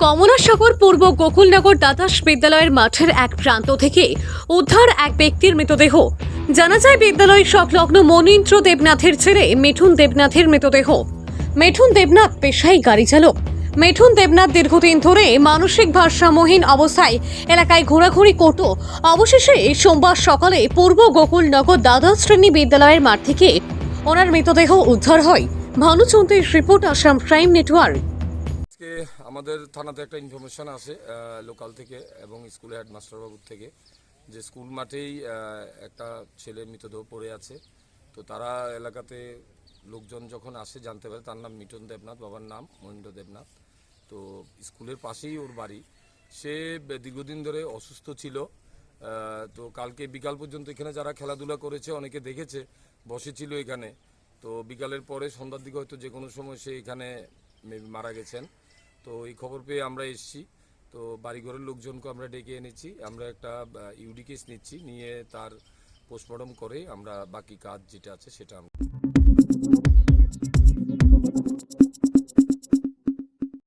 কমলাসাগর পূর্ব গোকুলনগর দ্বাদশ বিদ্যালয়ের মাঠের এক প্রান্ত থেকে উদ্ধার এক ব্যক্তির মৃতদেহ। জানা যায় বিদ্যালয় সংলগ্ন মনীন্দ্র দেবনাথের ছেলে মিঠুন দেবনাথের মৃতদেহ। মিঠুন দেবনাথ পেশায় গাড়ি চালক। মিঠুন দেবনাথ দীর্ঘদিন ধরে মানসিক ভারসাম্যহীন অবস্থায় এলাকায় ঘোরাঘুরি করত। অবশেষে সোমবার সকালে পূর্ব গোকুলনগর দ্বাদশ শ্রেণী বিদ্যালয়ের মাঠ থেকে ওনার মৃতদেহ উদ্ধার হয়। ভানুচন্দ্রের রিপোর্ট, আসাম প্রাইম নেটওয়ার্ক। আজকে আমাদের থানাতে একটা ইনফরমেশন আসে লোকাল থেকে এবং স্কুলের হেডমাস্টারবাবুর থেকে যে স্কুল মাঠেই একটা ছেলে মৃতদেহ পড়ে আছে। তো তারা এলাকাতে লোকজন যখন আসে জানতে পারে তার নাম মিঠুন দেবনাথ, বাবার নাম মনীন্দ্র দেবনাথ। তো স্কুলের পাশেই ওর বাড়ি। সে দীর্ঘদিন ধরে অসুস্থ ছিল। তো কালকে বিকাল পর্যন্ত এখানে যারা খেলাধুলা করেছে অনেকে দেখেছে বসেছিল এখানে। তো বিকালের পরে সন্ধ্যার দিকে হয়তো যে কোনো সময় সে এখানে মারা গেছেন। তো এই খবর পেয়ে আমরা এসেছি। তো বাড়িঘরের লোকজনকে আমরা ডেকে এনেছি। আমরা একটা ইউডি কেস নিচ্ছি, নিয়ে তার পোস্টমর্টম করে আমরা বাকি কাজ যেটা আছে সেটা আমরা